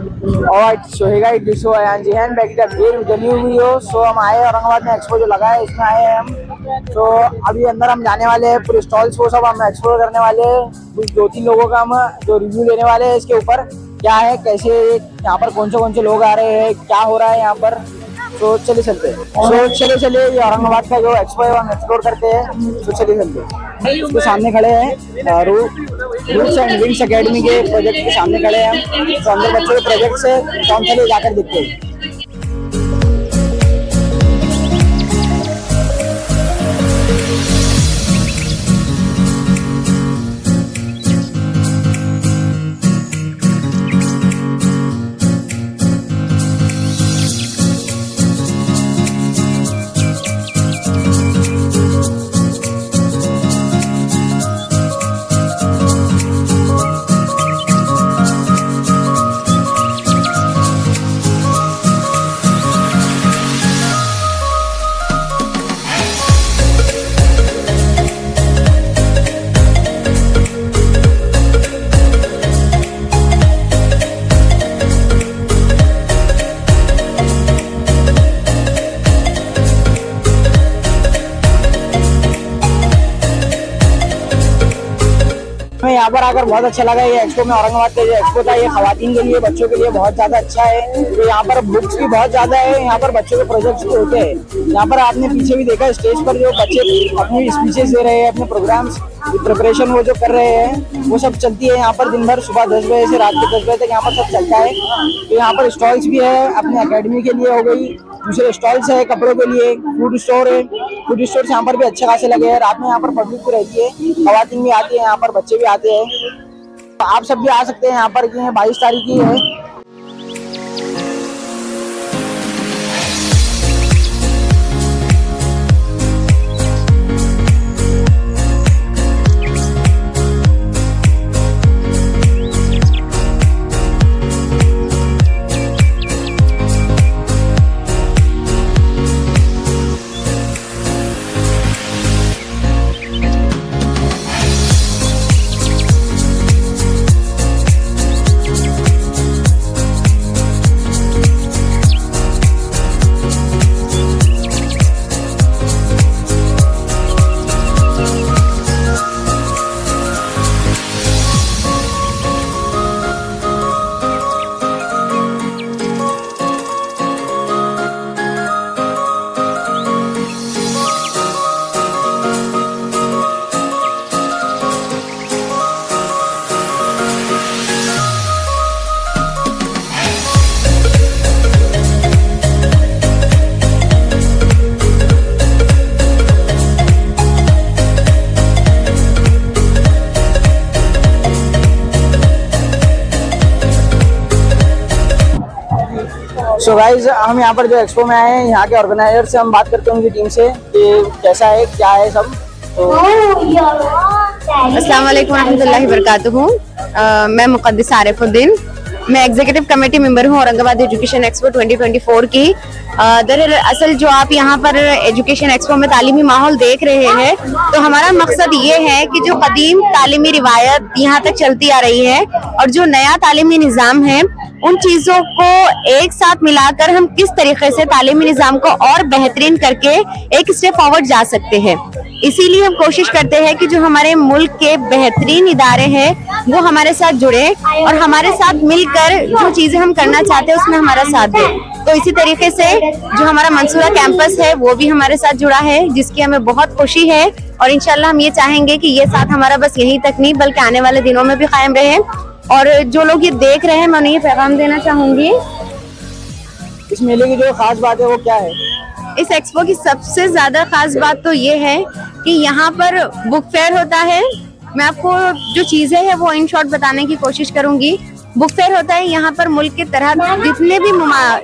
Alright, so hey guys, so I am Jihan back at again with a new video. So हम आए औरंगाबाद में expo जो लगा है इसमें आए हैं हम। तो अभी अंदर हम जाने वाले हैं, पूरे स्टॉल्स को सब हम एक्सप्लोर करने वाले हैं। कुछ 2-3 लोगों का हम जो रिव्यू लेने वाले हैं इसके ऊपर, क्या है कैसे यहाँ पर कौन से लोग आ रहे हैं, क्या हो रहा है यहाँ पर। तो चलिए चलते हैं। चलिए ये औरंगाबाद का जो एक्सपो है हम एक्सप्लोर करते हैं। तो चलिए चलते हैं। उसके सामने खड़े हैं रूट्स एंड विंग्स एकेडमी के प्रोजेक्ट के सामने खड़े हैं हम। तो अंदर बच्चों के प्रोजेक्ट से तो हम चलिए जाकर देखते हैं। यहाँ पर आकर बहुत अच्छा लगा। ये एक्सपो में औरंगाबाद का जो एक्सपो था ये खवातीन के लिए, बच्चों के लिए बहुत ज्यादा अच्छा है। तो यहाँ पर बुक्स भी बहुत ज्यादा है, यहाँ पर बच्चों के प्रोजेक्ट्स भी होते हैं। यहाँ पर आपने पीछे भी देखा स्टेज पर जो बच्चे अपनी स्पीचेस दे रहे हैं, अपने प्रोग्राम्स प्रिपरेशन वो जो कर रहे हैं वो सब चलती है यहाँ पर दिन भर। सुबह 10 बजे से रात के 10 बजे तक यहाँ पर सब चलता है। तो यहाँ पर स्टॉल्स भी है अपने एकेडमी के लिए हो गई, दूसरे स्टॉल्स है कपड़ों के लिए, फूड स्टोर है। फूड स्टोर यहाँ पर भी अच्छे खासे लगे हैं। रात में यहाँ पर पब्लिक भी रहती है, खवातीन भी आती है, यहाँ पर बच्चे भी आते हैं। तो आप सब भी आ सकते हैं यहाँ पर, 22 तारीख की है। सो गाइज हम यहाँ पर जो एक्सपो में आए हैं, यहाँ के ऑर्गेनाइजर से हम बात करते हैं उनकी टीम से कि कैसा है क्या है सब। तो अस्सलाम वालेकुम रहमतुल्लाहि बरकातुहू। मैं मुक़द्दिस आरिफुद्दीन, मैं एग्जीक्यूटिव कमेटी मेंबर हूँ औरंगाबाद एजुकेशन एक्सपो 2024 की। दरअसल जो आप यहाँ पर एजुकेशन एक्सपो में तालीमी माहौल देख रहे हैं, तो हमारा मकसद ये है कि जो कदीम तालीमी रिवायत यहाँ तक चलती आ रही है और जो नया तालीमी निज़ाम है, उन चीज़ों को एक साथ मिलाकर हम किस तरीके से तालीमी निज़ाम को और बेहतरीन करके एक स्टेप फॉरवर्ड जा सकते हैं। इसीलिए हम कोशिश करते हैं कि जो हमारे मुल्क के बेहतरीन इदारे हैं वो हमारे साथ जुड़े और हमारे साथ मिलकर जो चीजें हम करना चाहते हैं उसमें हमारा साथ दे। तो इसी तरीके से जो हमारा मंसूरा कैंपस है वो भी हमारे साथ जुड़ा है, जिसकी हमें बहुत खुशी है। और इंशाल्लाह हम ये चाहेंगे कि ये साथ हमारा बस यहीं तक नहीं बल्कि आने वाले दिनों में भी कायम रहे। और जो लोग ये देख रहे हैं मैं उन्हें ये पैगाम देना चाहूंगी, इस मेले की जो खास बात है वो क्या है? इस एक्सपो की सबसे ज्यादा खास बात तो ये है कि यहाँ पर बुक फेयर होता है। मैं आपको जो चीजें हैं वो इन शॉर्ट बताने की कोशिश करूंगी। बुक फेयर होता है यहाँ पर मुल्क के तरह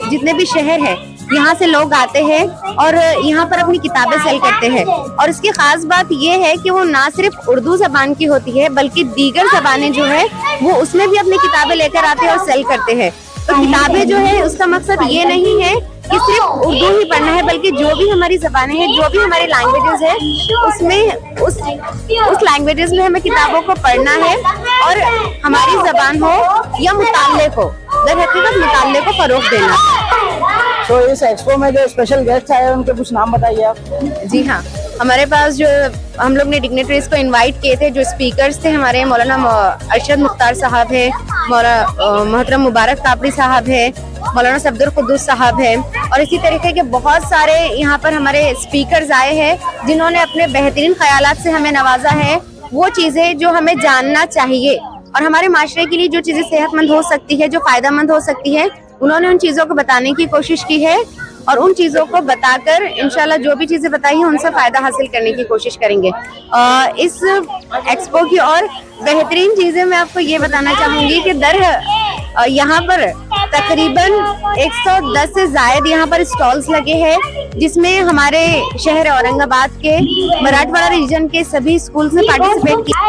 जितने भी शहर है यहाँ से लोग आते हैं और यहाँ पर अपनी किताबें सेल करते हैं। और इसकी खास बात ये है कि वो ना सिर्फ उर्दू जबान की होती है बल्कि दीगर जबानें जो है वो उसमें भी अपनी किताबें लेकर आते हैं और सेल करते हैं। तो किताबें जो है उसका मकसद ये नहीं है कि सिर्फ उर्दू ही पढ़ना है, बल्कि जो भी हमारी जबानें हैं, जो भी हमारी लैंग्वेजेस है, उसमें उस लैंग्वेजेस में हमें किताबों को पढ़ना है और हमारी जबान हो या मुताल्ले हो दर हकीकत मुताले को फरोग देना। तो इस एक्सपो में जो स्पेशल गेस्ट आए हैं उनके कुछ नाम बताइए आप। जी हाँ, हमारे पास जो हम लोग ने डिग्नेटरीज को इनवाइट किए थे, जो स्पीकर्स थे हमारे मौलाना अरशद मुख्तार साहब है, मोहतरम मुबारक कापड़ी साहब है, मौलाना सफदर कुद्दूस साहब है, और इसी तरीके के बहुत सारे यहाँ पर हमारे स्पीकर्स आए हैं जिन्होंने अपने बेहतरीन ख्यालात से हमें नवाजा है। वो चीजें जो हमें जानना चाहिए और हमारे माशरे के लिए जो चीजें सेहतमंद हो सकती है, जो फायदेमंद हो सकती है, उन्होंने उन चीजों को बताने की कोशिश की है और उन चीजों को बताकर इंशाल्लाह जो भी चीजें बताई हैं उनसे फायदा हासिल करने की कोशिश करेंगे। इस एक्सपो की और बेहतरीन चीजें मैं आपको ये बताना चाहूंगी कि यहाँ पर तकरीबन 110 से जायद यहाँ पर स्टॉल्स लगे हैं, जिसमें हमारे शहर औरंगाबाद के मराठवाड़ा रीजन के सभी स्कूल्स ने पार्टिसिपेट किया।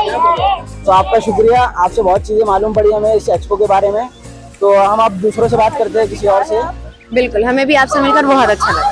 तो आपका शुक्रिया, आपसे बहुत चीजें मालूम पड़ी हमें इस एक्सपो के बारे में। तो हम आप दूसरों से बात करते हैं किसी और से। बिल्कुल, हमें भी आपसे मिलकर बहुत अच्छा लगा।